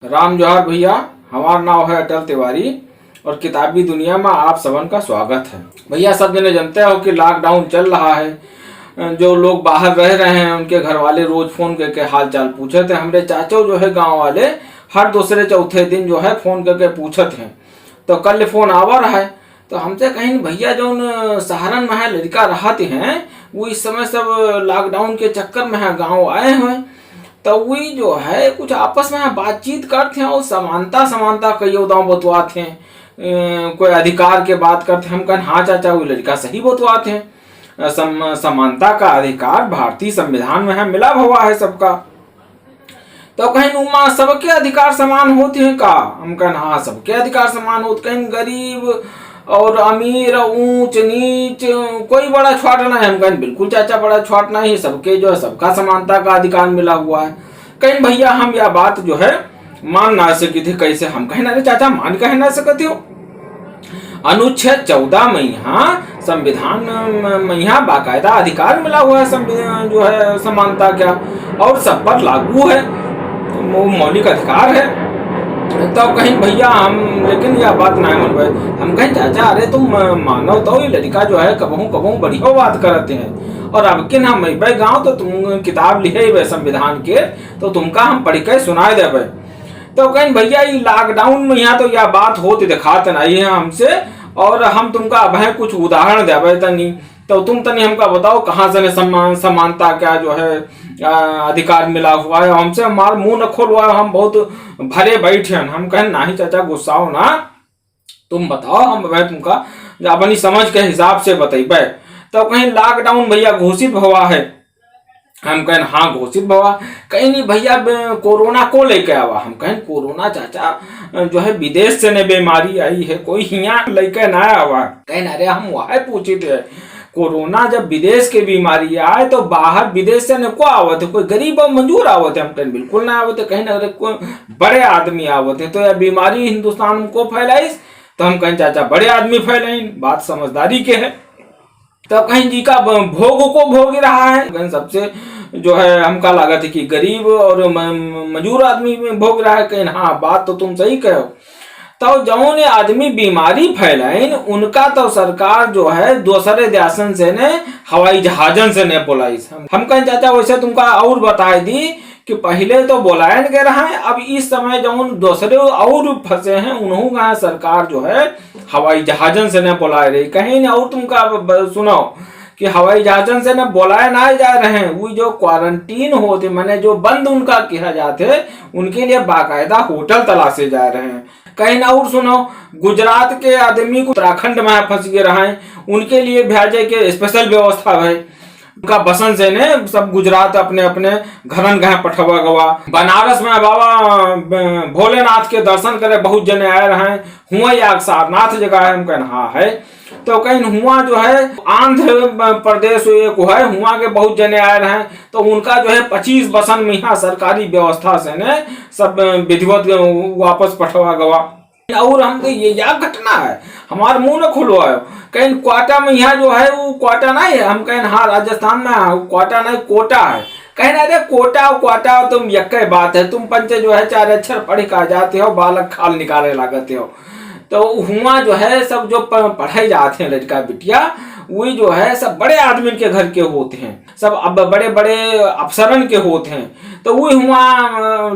राम जोहार भैया। हमारा नाम है अटल तिवारी और किताबी दुनिया में आप सबन का स्वागत है। भैया सब जने जानते हो कि लॉकडाउन चल रहा है। जो लोग बाहर रह रहे हैं उनके घर वाले रोज फोन करके हाल चाल पूछे थे। हमारे चाचो जो है गांव वाले हर दूसरे चौथे दिन जो है फोन करके पूछत हैं। तो कल फोन आवा रहा है तो हमसे कहीं भैया जो सहारन में है लड़का रहते हैं वो इस समय सब लॉकडाउन के चक्कर में है गाँव आए हुए। तो वही जो है कुछ आपस में बातचीत करते हैं और समानता कई दाव बतवाते हैं। कोई अधिकार के बात करते हैं। हम कहें हाँ चाचा वो लड़का सही बतवाते हैं। समानता का अधिकार भारतीय संविधान में है, मिला हुआ है सबका। तो कहीं उमा सबके अधिकार समान होते हैं का? हम कहें हाँ सबके अधिकार समान होते। कहीं गरीब और अमीर ऊंच नीच कोई बड़ा छोटा नहीं। हम कहें बिल्कुल चाचा बड़ा छोटा नहीं, सबके जो है सबका समानता का अधिकार मिला हुआ है। कहीं भैया हम यह बात जो है मान ना सकी थी। कैसे? हम कहें अरे चाचा मान कह ना सकते हो। अनुच्छेद 14 में यहाँ संविधान में यहाँ बाकायदा अधिकार मिला हुआ है, जो है समानता क्या और सब पर लागू है, वो मौलिक अधिकार है। तो कहीं भैया हम लेकिन यह बात नहीं मन पाए। हम कहें चाचा अरे तुम मानो तो ये लड़का जो है कबहू बढ़िया बात करते हैं और अब के ना मैं गाँव तो तुम किताब लिखे संविधान के तो तुमका हम पढ़ के सुनाए देवे। तो कहीं भैया ये लॉकडाउन में यहाँ तो यह बात होती दिखाते नहीं है हमसे और हम तुमका अब है कुछ उदाहरण देवे तनी। तो तुम तनी हमका बताओ कहाँ से समानता क्या जो है अधिकार मिला हुआ है। हमसे हमारा मुंह न खोलवा, हम बहुत भरे बैठे हैं। हम कहें नहीं चाचा गुस्साओ ना, तुम बताओ हम मैं तुमका अपनी समझ के हिसाब से बतेबे। तो कहीं लॉकडाउन भैया घोषित हुआ है। हम कहें हाँ घोषित हुआ। कहीं नहीं भैया कोरोना को लेके आवा। हम कहें कोरोना चाचा जो है विदेश से ने बीमारी आई है, कोई यहाँ लेके ना आवा। कहें अरे हम वहाँ पूछे थे कोरोना जब विदेश के बीमारी आए तो बाहर विदेश से न को आवत है, कोई गरीब और मंजूर आवत है। हम कहें बिल्कुल ना आवत है। कहीं ना बड़े आदमी आवत है। तो यह बीमारी हिंदुस्तान को फैलाई तो हम कहें चाचा बड़े आदमी फैलाई, बात समझदारी के है। तो कहीं जी का भोग को भोग रहा है। कहीं सबसे जो है हमका लागत है कि गरीब और मजूर आदमी भोग रहा है। कहीं हाँ बात तो तुम सही कहो। तो जौन आदमी बीमारी फैलाइन उनका तो सरकार जो है दूसरे देशन से ने हवाई जहाजन से ने बोलाई। हम कहें चाचा वैसे तुमका और बताए दी कि पहले तो बोलायन के रहा है, अब इस समय जौन दूसरे और फंसे हैं उन्हों का सरकार जो है हवाई जहाजन से ने बुलाए रही। कहीं और तुमका सुनो कि हवाई जहाजन से न बुलाए ना जा रहे हैं। वो जो क्वारंटीन होते माने जो बंद उनका किया जाते उनके लिए बाकायदा होटल तलाशे जा रहे हैं। कहीं और सुनो गुजरात के आदमी को उत्तराखंड में फंस गए रहे, उनके लिए भेजे के स्पेशल व्यवस्था है। उनका बसन से ने सब गुजरात अपने अपने घरन गए पठवा गवा। बनारस में बाबा भोलेनाथ के दर्शन करे बहुत जने आए रहे। हुआ या सारनाथ जगह है। हम कहना हाँ है। तो कहीं हुआ जो है आंध्र प्रदेश एक है, हुआ के बहुत जने आए रहे। तो उनका जो है 25 बसन में यहाँ सरकारी व्यवस्था से ने सब विधिवत वापस पठवा गवा। और हम ये या घटना है हमारे मुंह न खुलवायो। कहीं क्वाटा में यहाँ जो है वो क्वाटा नहीं है। हम कहें हाँ राजस्थान में क्वाटा नहीं कोटा है। कहना अरे कोटा और क्वाटा तुम यक बात है। तुम पंचे जो है 4 अक्षर पढ़ कर जाते हो, बालक खाल निकाले लागते हो। तो हुआ जो है सब जो पढ़ाई जाते हैं लड़का बिटिया वही जो है सब बड़े आदमी के घर के होते हैं, सब अब बड़े बड़े अफसरन के होते हैं। तो वही हुआ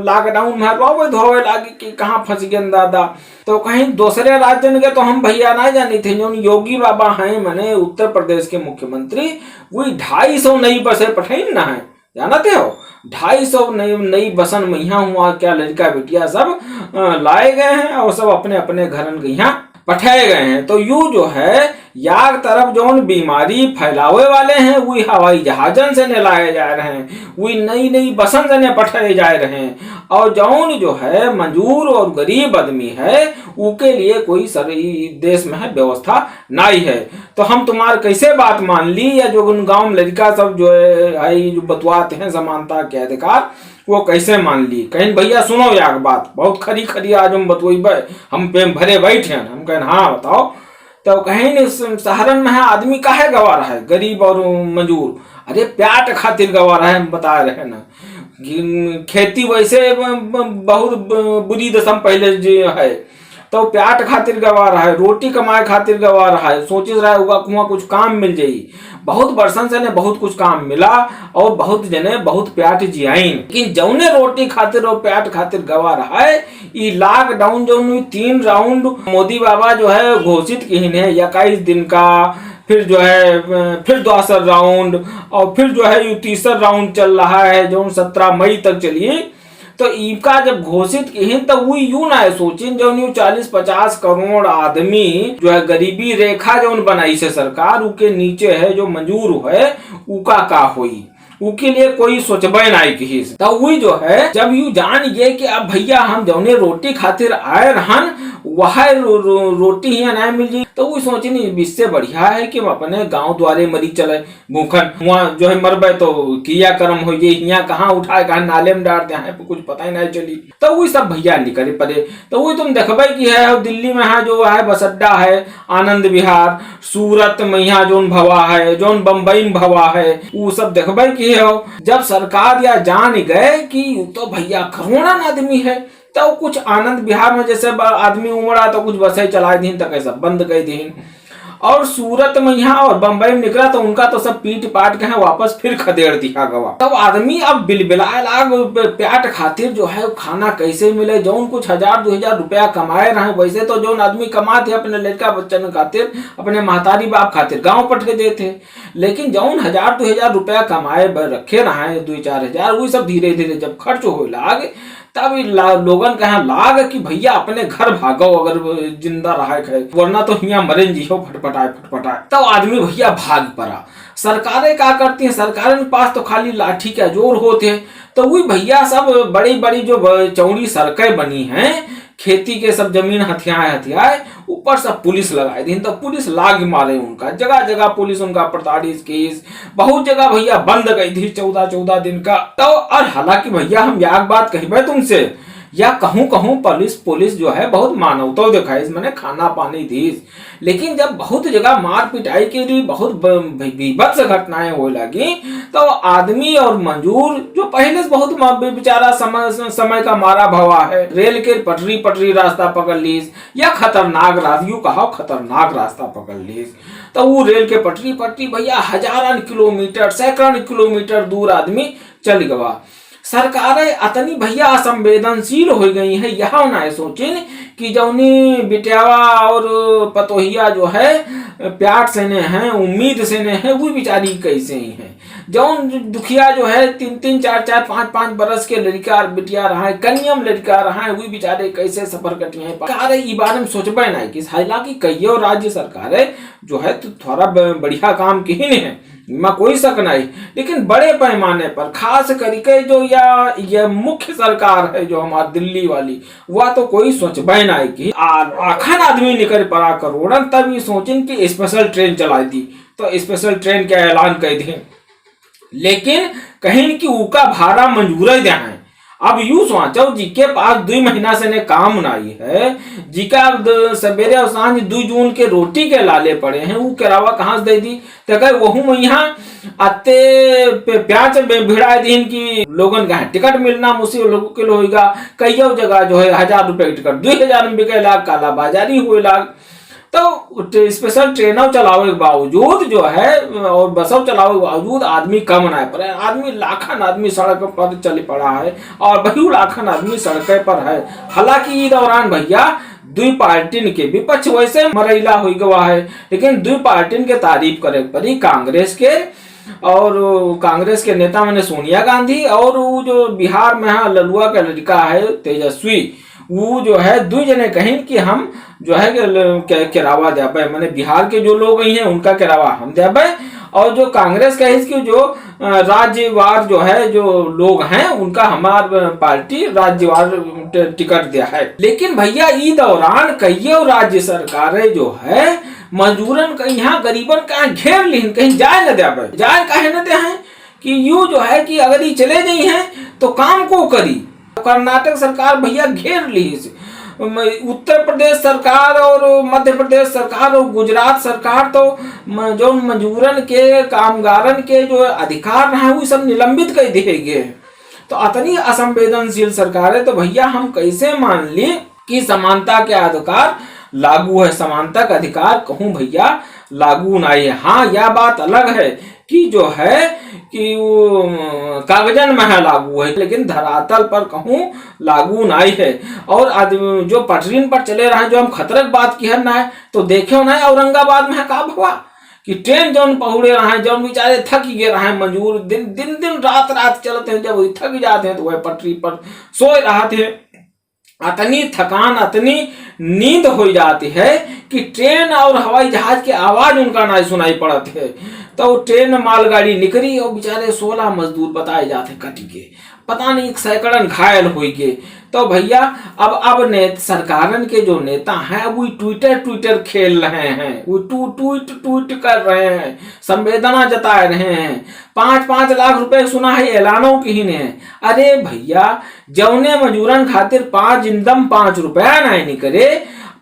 लॉकडाउन में रोवे धोवे लागे कि कहाँ फंस गए दादा। तो कहीं दूसरे राज्य के तो हम भैया ना जानी थे। जो योगी बाबा हैं मैंने उत्तर प्रदेश के मुख्यमंत्री वही 250 नई बसें पठाई ना है, जानते हो 250 नई बसन में यहाँ हुआ क्या लड़का बिटिया सब लाए गए हैं और सब अपने अपने घरन के यहाँ पठाए गए हैं। तो यू जो है याग तरफ जो बीमारी फैलावे वाले हैं वही हवाई जहाजन से ने लाए जा रहे हैं, वही नई बसन से ने पठाए जा रहे हैं। और जौन जो है मंजूर और गरीब आदमी है उनके लिए कोई सही देश में है व्यवस्था नहीं है। तो हम तुम्हारे कैसे बात मान ली या जो गाँव में लड़का सब जो है जो बतवाते हैं समानता के अधिकार वो कैसे मान ली। कहीं भैया सुनो यार बात बहुत खरी खरी आज हम बतवेबे। हम भरे बैठे हैं। हम कहें हाँ बताओ। तो कहीं सहारन में है आदमी काहे गवा रहा है गरीब और मजूर? अरे प्याट खातिर गवा रहा है। हम बता रहे ना खेती वैसे बहुत बुरी दशा पहले जो है, तो प्याट खातिर गवा रहा है, रोटी कमाए खातिर गवा रहा है, सोच रहा है वहाँ कुछ काम मिल जाई। बहुत बरसन से ने बहुत कुछ काम मिला और बहुत जने बहुत प्याट जियाइन, लेकिन जौने रोटी खातिर और प्याट खातिर गवा रहा है। ये लॉकडाउन जो 3 राउंड मोदी बाबा जो है घोषित की है, 21 दिन का, फिर जो है फिर दूसरा राउंड, और फिर जो है ये तीसरा राउंड चल रहा है जो 17 मई तक चलिए। तो इनका जब घोषित की तो वो यूं ना सोचिन जो 40-50 करोड़ आदमी जो है गरीबी रेखा जो बनाई से सरकार उके नीचे है जो मंजूर है उका का हुई, उके लिए कोई सोचबे नहीं की। तो वही जो है जब यू जान ये कि अब भैया हम जौने रोटी खातिर आए रहन वह रोटी ही नहीं मिल जाए, तो वो सोचे नहीं इससे बढ़िया है कि हम अपने गांव द्वारे मरी चले भूखन, वहाँ जो है मरबे तो किया कर्म हो जाए, यहाँ कहाँ उठाए कहाँ नाले में डालते हैं कुछ पता ही नहीं चली। तो वही सब भैया निकले पड़े। तो वही तुम देखबे की है दिल्ली में है जो है बस अड्डा है आनंद विहार, सूरत में यहाँ जोन भवा है, जोन बम्बई में भवा है, वो सब देखबे की है। जब सरकार या जान गए कि तो भैया करोड़ों आदमी है, तो कुछ आनंद विहार में जैसे आदमी उमड़ा तो कुछ बसें चला दी तो कैसा बंद कर दी, और सूरत में यहाँ और बम्बई में निकला तो उनका तो सब पीट पाट के वापस फिर खदेड़ दिया गवा। तब आदमी अब बिलबिलाए लाग प्याट खातिर जो है खाना कैसे मिले, जो कुछ 1000-2000 रुपया कमाए रहे वैसे तो जो आदमी कमाते अपने लड़का बच्चन खातिर अपने महतारी बाप खातिर गाँव पटके देते, लेकिन जौन 1000-2000 रुपया कमाए रखे रहे 2-4 हजार वो सब धीरे धीरे जब खर्च हो लाग तब लोगन कहा लाग कि भैया अपने घर भागो अगर जिंदा रहा है, वरना तो यहाँ मरें जी हो फटफटाए। तब आदमी भैया भाग पड़ा। सरकारें क्या करती हैं, सरकारों के पास तो खाली लाठी का जोर होते हैं, तो वही भैया सब बड़ी बड़ी जो चौड़ी सड़कें बनी हैं, खेती के सब जमीन हथियाए ऊपर सब पुलिस लगाए दी, तो पुलिस लाग मारे उनका, जगह जगह पुलिस उनका प्रताड़ित केस, बहुत जगह भैया बंद गई थी 14 दिन का। तो और हालांकि भैया हम याद बात कही तुमसे या कहूँ पुलिस जो है बहुत मानवता दिखाई, मैंने खाना पानी दी, लेकिन जब बहुत जगह मार पिटाई के लिए बहुत विभत्स घटनाएं हो लगी तो आदमी और मंजूर जो पहले से बहुत बेचारा समय का मारा भवा है, रेल के पटरी रास्ता पकड़ लीस या खतरनाक रास्ता पकड़ लीस, तो वो रेल के पटरी भैया हजारन किलोमीटर सैकड़ों किलोमीटर दूर आदमी चल गवा। सरकारें अतनी भैया असंवेदनशील हो गई है, यह ना सोचिन कि जौनी बिटियावा और पतोहिया जो है प्यार से ने हैं उम्मीद से ने हैं वो बेचारी कैसे ही हैं, जौन दुखिया जो है 3-3 4-4 5-5 बरस के लड़का बिटिया रहा है कन्यम लड़का रहा है वो बेचारे कैसे सफर कटिए हैं। सरकारें इस बारे में सोचबे नहीं कि हालांकि कईयों राज्य सरकारें जो है तो थोड़ा बढ़िया काम की ही नहीं है, मैं कोई शक नहीं, लेकिन बड़े पैमाने पर खास करके जो या मुख्य सरकार है जो हमारी दिल्ली वाली वह तो कोई सोचबे नहीं की आखन आदमी निकल पड़ा करोड़न, तब ये सोचिन कि स्पेशल ट्रेन चलाई दी, तो स्पेशल ट्रेन का ऐलान कर दी, लेकिन कहीं कि उका भाड़ा मंजूर ही देना है। अब यू सोचो जी के पास 2 महीना से ने काम नहीं है, जी का सवेरे और सांझ 2 जून के रोटी के लाले पड़े हैं, वो किरावा कहाँ से दे दी, तो कहे वहू यहाँ अत्ते प्याज भिड़ा दिन की लोगन का टिकट मिलना मुश्किल होगा, कई जगह जो है 1000 रुपए की टिकट 2000 में बिके लाग, काला बाजारी हुए लाग। तो स्पेशल ट्रेनों चलावे के बावजूद जो है और बसों चलावे के बावजूद आदमी कम नहीं पड़े, आदमी लाखन आदमी सड़क पर चल पड़ा है और बहु लाखन आदमी सड़क पर है। हालांकि इस दौरान भैया 2 पार्टी के विपक्ष वैसे मरैला हो गवा है, लेकिन 2 पार्टी के तारीफ करे पड़ी, कांग्रेस के नेता मैंने सोनिया गांधी और वो जो बिहार में है ललुआ का लड़का है तेजस्वी, वो जो है 2 जने कहें कि हम जो है किरावा देबे, मैंने बिहार के जो लोग हैं उनका किरावा हम देबे, और जो कांग्रेस का इसकी जो राज्यवार जो है जो लोग हैं उनका हमार पार्टी राज्यवार टिकट दिया है। लेकिन भैया इस दौरान कई राज्य सरकारें जो है मजदूरन यहाँ गरीबन का घेर ली, कहीं जाए न देबे, जाए काहे न दे हैं कि यू जो है कि अगर ये चले नहीं है तो काम को करी। कर्नाटक सरकार भैया घेर ली, उत्तर प्रदेश सरकार और मध्य प्रदेश सरकार और गुजरात सरकार तो जो मजदूरन के कामगारन के जो अधिकार रहा वो सब निलंबित कर दिए गए। तो अतनी असंवेदनशील सरकार है, तो भैया हम कैसे मान ली कि समानता के अधिकार लागू है, समानता का अधिकार कहूँ भैया लागू नहीं है। हाँ, यह बात अलग है कि जो है कि वो कागजन में है लागू है, लेकिन धरातल पर कहूँ लागू नहीं है। और जो पटरीन पर चले रहे, जो हम खतरक बात की है ना, तो देखो ना औरंगाबाद में है का भवा कि ट्रेन जौन पहुड़े रहे, जौन बेचारे थक गए रहे, मजबूर दिन रात चलते हैं, जब थक जाते हैं तो वह पटरी पर सो रहा थे। अतनी थकान, अतनी नींद हो जाती है कि ट्रेन और हवाई जहाज की आवाज उनका नहीं सुनाई पड़त है। तो ट्रेन मालगाड़ी निकली और बेचारे 16 मजदूर बताए जाते कटी के, पता नहीं सैकड़न घायल हो गए। तो भैया अब सरकारन के जो नेता हैं वो ट्विटर खेल रहे हैं, वो ट्वीट कर रहे हैं, संवेदना जता रहे हैं। 5-5 लाख रुपए सुना है ऐलानों की ही ने। अरे भैया, जौने मजूरन खातिर 5 रुपया नहीं निकले,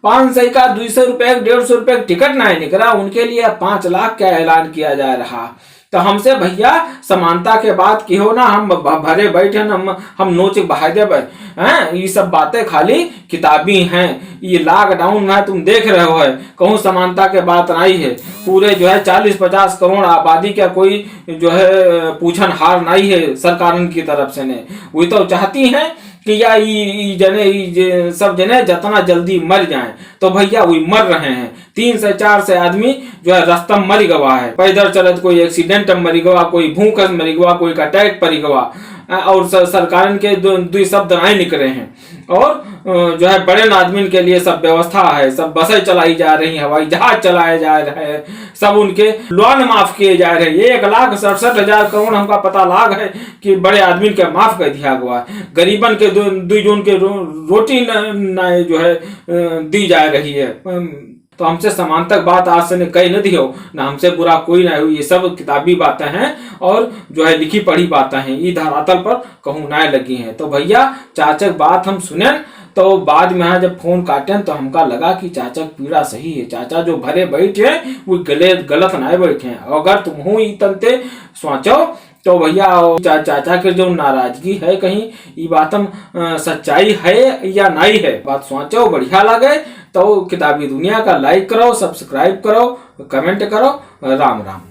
500 का 200 रुपए 150 रुपए टिकट नहीं निकला, उनके लिए 5 लाख का ऐलान किया जा रहा। तो हमसे भैया समानता के बात की हो ना, हम भरे बैठे हम नोच बहा देवे हैं। ये सब बातें खाली किताबी हैं। ये लॉकडाउन में तुम देख रहे हो है, कहूँ समानता के बात नहीं है। पूरे जो है 40-50 करोड़ आबादी का कोई जो है पूछन हार नहीं है सरकार की तरफ से ने। वो तो चाहती हैं कि या सब जने जितना जल्दी मर जाएं। तो भैया वही मर रहे हैं। 3 से 4 से आदमी जो है रास्ता में मरी गवा है, पैदल चलत कोई एक्सीडेंट में मरी गवा, कोई भूख मरी गवा, कोई अटैक परी गवा। और सरकार के दो शब्द नहीं निकले हैं। और जो है बड़े आदमी के लिए सब व्यवस्था है, सब बसें चलाई जा रही, हवाई जहाज चलाए जा रहे हैं, सब उनके लोन माफ किए जा रहे हैं। 1,67,000 करोड़ हमका पता लाग है कि बड़े आदमी के माफ कर दिया गया। गरीबन के दो जून के रोटी न जो है दी जा रही है। तो हमसे समानता बात आज से कही न दियो ना, हमसे बुरा कोई ना हो। ये सब किताबी बातें हैं और जो है लिखी पढ़ी बातें हैं, ये धरातल पर कहूँ ना लगी हैं। तो भैया चाचक बात हम सुने, तो बाद में जब फोन काटे तो हमका लगा कि चाचा पीड़ा सही है। चाचा जो भरे बैठे वो गलत ना बैठे। अगर तुम हो तंते सोचो तो भैया चाचा के जो नाराजगी है, कहीं ये बात हम सच्चाई है या नहीं है, बात सोचो। बढ़िया लगे तो किताबी दुनिया का लाइक करो, सब्सक्राइब करो, कमेंट करो। राम राम।